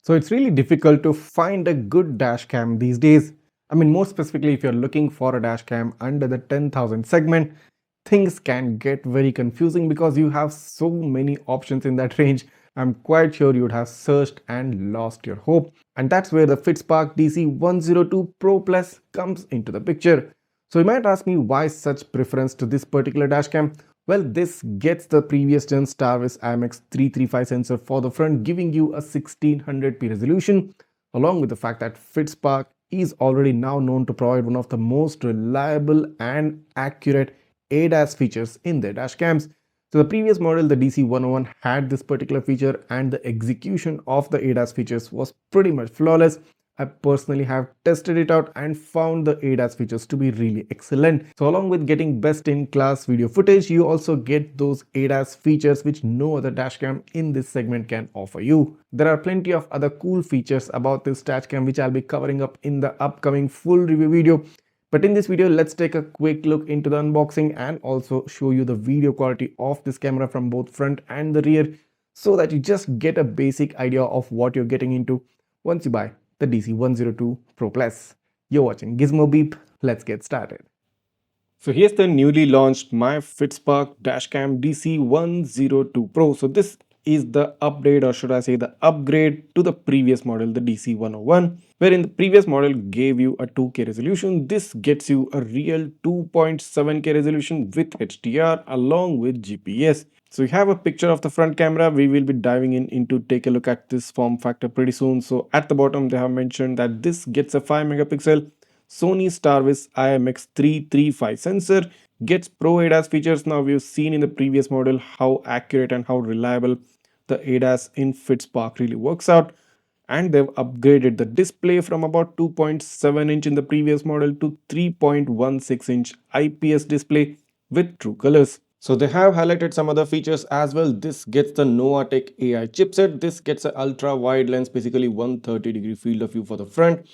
So it's really difficult to find a good dash cam these days. I mean, more specifically, if you're looking for a dash cam under the 10,000 segment, things can get very confusing because you have so many options in that range. I'm quite sure you would have searched and lost your hope. And that's where the Fitspark DC102 Pro Plus comes into the picture. So you might ask me why such preference to this particular dashcam. Well, this gets the previous gen Starvis IMX335 sensor for the front, giving you a 1600p resolution, along with the fact that Fitspark is already now known to provide one of the most reliable and accurate ADAS features in their dashcams. So the previous model, the DC101, had this particular feature and the execution of the ADAS features was pretty much flawless. I personally have tested it out and found the ADAS features to be really excellent. So along with getting best in class video footage, you also get those ADAS features which no other dashcam in this segment can offer you. There are plenty of other cool features about this dashcam which I'll be covering up in the upcoming full review video. But in this video, let's take a quick look into the unboxing and also show you the video quality of this camera from both front and the rear so that you just get a basic idea of what you're getting into once you buy the DC102 Pro Plus. You're watching Gizmo Beep. Let's get started. So here's the newly launched myfitspark dashcam DC102 Pro. So this is the update, or should I say the upgrade to the previous model, the DC101, wherein the previous model gave you a 2K resolution. This gets you a real 2.7K resolution with HDR along with GPS. So you have a picture of the front camera. We will be diving into take a look at this form factor pretty soon. So at the bottom they have mentioned that this gets a 5 megapixel Sony Starvis IMX335 sensor, gets Pro ADAS features. Now we've seen in the previous model how accurate and how reliable the ADAS in Fitspark really works out. And they've upgraded the display from about 2.7 inch in the previous model to 3.16 inch IPS display with true colors. So they have highlighted some other features as well. This gets the Novatec AI chipset. This gets an ultra wide lens, basically 130-degree field of view for the front.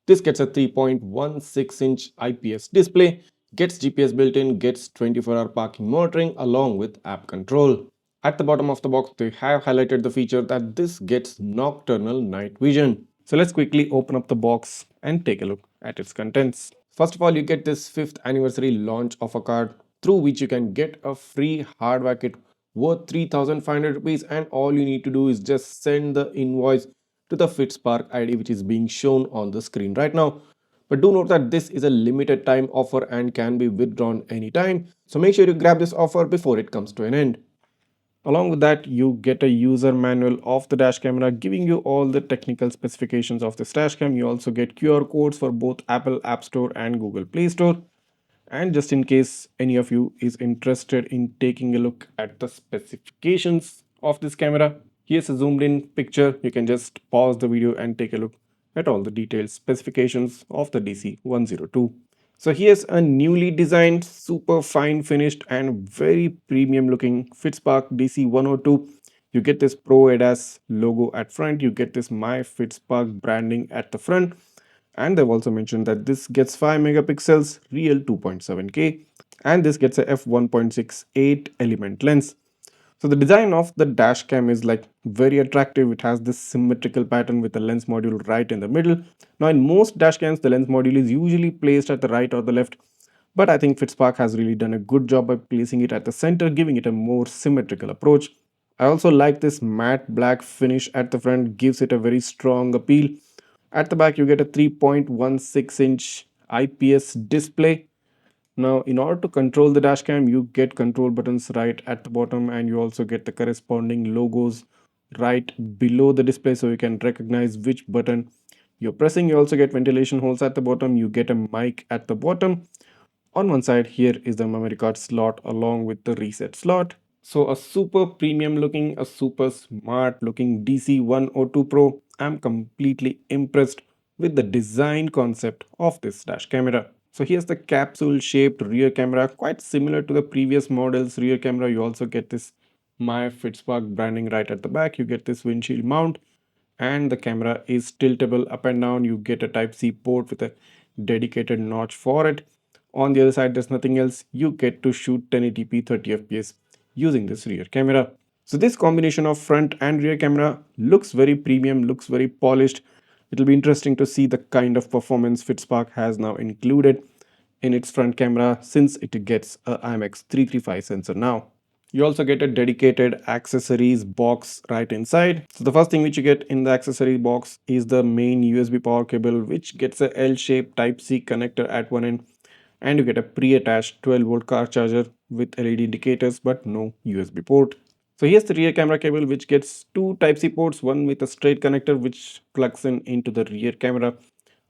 This gets a 3.16-inch IPS display, gets GPS built in, gets 24-hour parking monitoring along with app control. At the bottom of the box, they have highlighted the feature that this gets nocturnal night vision. So let's quickly open up the box and take a look at its contents. First of all, you get this 5th anniversary launch offer card through which you can get a free hardware kit worth 3,500 rupees, and all you need to do is just send the invoice to the Fitspark ID which is being shown on the screen right now. But do note that this is a limited time offer and can be withdrawn anytime. So make sure you grab this offer before it comes to an end. Along with that, you get a user manual of the dash camera giving you all the technical specifications of this dash cam. You also get QR codes for both Apple App Store and Google Play Store. And just in case any of you is interested in taking a look at the specifications of this camera, here's a zoomed in picture. You can just pause the video and take a look at all the detailed specifications of the DC102. So here's a newly designed, super fine finished and very premium looking Fitspark DC102. You get this Pro ADAS logo at front, you get this My Fitspark branding at the front, and they've also mentioned that this gets 5 megapixels real 2.7K, and this gets a f1.68 element lens. So the design of the dash cam is like very attractive. It has this symmetrical pattern with the lens module right in the middle. Now in most dash cams, the lens module is usually placed at the right or the left, but I think Fitspark has really done a good job by placing it at the center, giving it a more symmetrical approach. I also like this matte black finish at the front, gives it a very strong appeal. At the back, you get a 3.16-inch IPS display. Now, in order to control the dashcam, you get control buttons right at the bottom, and you also get the corresponding logos right below the display so you can recognize which button you're pressing. You also get ventilation holes at the bottom. You get a mic at the bottom. On one side, here is the memory card slot along with the reset slot. So a super premium looking, a super smart looking DC102 Pro. I'm completely impressed with the design concept of this dash camera. So here's the capsule shaped rear camera, quite similar to the previous model's rear camera. You also get this My Fitspark branding right at the back. You get this windshield mount, and the camera is tiltable up and down. You get a Type-C port with a dedicated notch for it. On the other side, there's nothing else. You get to shoot 1080p 30 fps using this rear camera. So this combination of front and rear camera looks very premium, looks very polished. It'll be interesting to see the kind of performance Fitspark has now included in its front camera since it gets a IMX335 sensor now. You also get a dedicated accessories box right inside. So the first thing which you get in the accessory box is the main USB power cable, which gets a L-shaped Type-C connector at one end, and you get a pre-attached 12-volt car charger with LED indicators but no USB port. So here's the rear camera cable, which gets two Type-C ports, one with a straight connector which plugs in into the rear camera.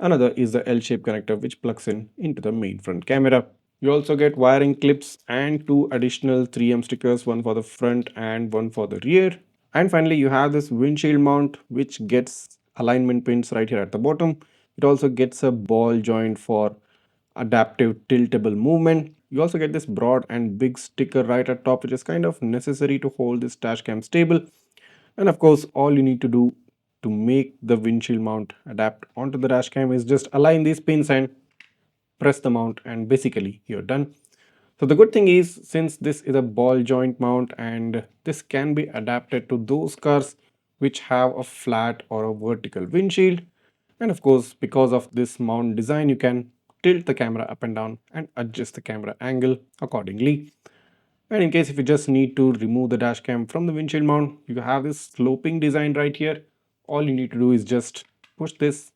Another is the L-shaped connector which plugs in into the main front camera. You also get wiring clips and two additional 3M stickers, one for the front and one for the rear. And finally, you have this windshield mount which gets alignment pins right here at the bottom. It also gets a ball joint for adaptive tiltable movement. You also get this broad and big sticker right at top, which is kind of necessary to hold this dash cam stable. And of course, all you need to do to make the windshield mount adapt onto the dash cam is just align these pins and press the mount, and basically you're done. So the good thing is, since this is a ball joint mount and this can be adapted to those cars which have a flat or a vertical windshield, and of course because of this mount design you can tilt the camera up and down and adjust the camera angle accordingly. And in case if you just need to remove the dash cam from the windshield mount, you have this sloping design right here. All you need to do is just push this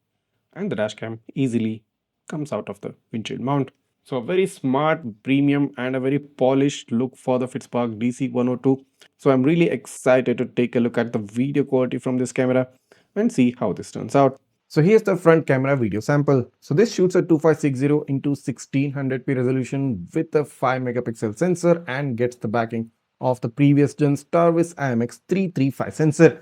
and the dash cam easily comes out of the windshield mount. So a very smart, premium and a very polished look for the Fitspark DC102. So I'm really excited to take a look at the video quality from this camera and see how this turns out. So here's the front camera video sample. So this shoots a 2560 into 1600p resolution with a 5 megapixel sensor and gets the backing of the previous gen Starvis IMX335 sensor.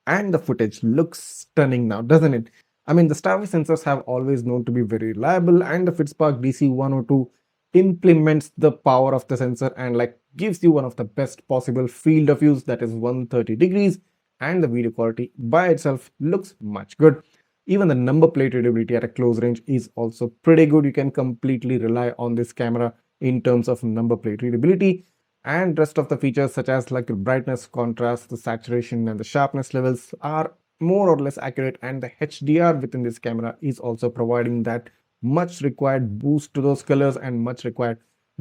And the footage looks stunning now, doesn't it? I mean, the Starvis sensors have always known to be very reliable, and the Fitspark DC102 implements the power of the sensor and gives you one of the best possible field of views, that is 130 degrees, and the video quality by itself looks much good. Even the number plate readability at a close range is also pretty good. You can completely rely on this camera in terms of number plate readability, and rest of the features such as the brightness, contrast, the saturation and the sharpness levels are more or less accurate, and the HDR within this camera is also providing that much required boost to those colors and much required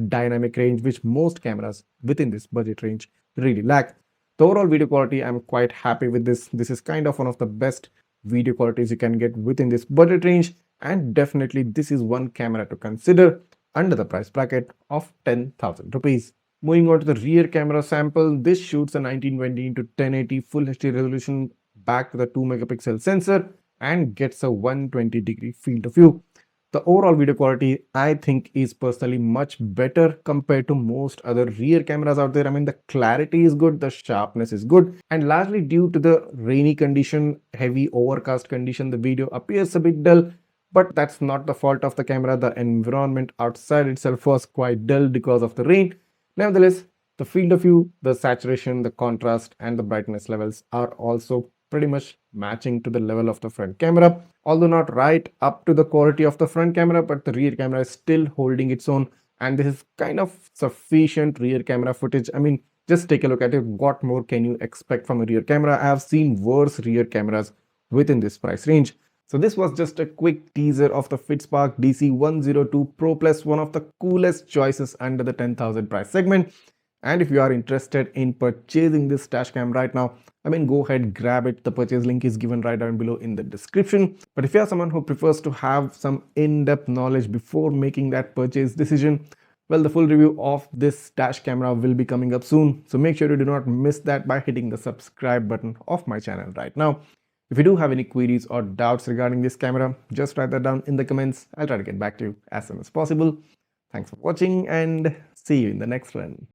dynamic range which most cameras within this budget range really lack. The overall video quality, I'm quite happy with this. This is kind of one of the best video qualities you can get within this budget range, and definitely this is one camera to consider under the price bracket of 10,000 rupees. Moving on to the rear camera sample, this shoots a 1920 into 1080 full HD resolution back to the 2 megapixel sensor and gets a 120 degree field of view. The overall video quality, I think, is personally much better compared to most other rear cameras out there. I mean, the clarity is good, the sharpness is good, and largely due to the rainy condition, heavy overcast condition, the video appears a bit dull, but that's not the fault of the camera. The environment outside itself was quite dull because of the rain. Nevertheless, the field of view, the saturation, the contrast and the brightness levels are also pretty much matching to the level of the front camera, although not right up to the quality of the front camera, but the rear camera is still holding its own, and this is kind of sufficient rear camera footage. I mean, just take a look at it. What more can you expect from a rear camera? I have seen worse rear cameras within this price range. So this was just a quick teaser of the Fitspark DC102 Pro Plus, one of the coolest choices under the 10,000 price segment. And if you are interested in purchasing this dash cam right now, I mean, go ahead, grab it. The purchase link is given right down below in the description. But if you are someone who prefers to have some in-depth knowledge before making that purchase decision, well, the full review of this dash camera will be coming up soon. So make sure you do not miss that by hitting the subscribe button of my channel right now. If you do have any queries or doubts regarding this camera, just write that down in the comments. I'll try to get back to you as soon as possible. Thanks for watching and see you in the next one.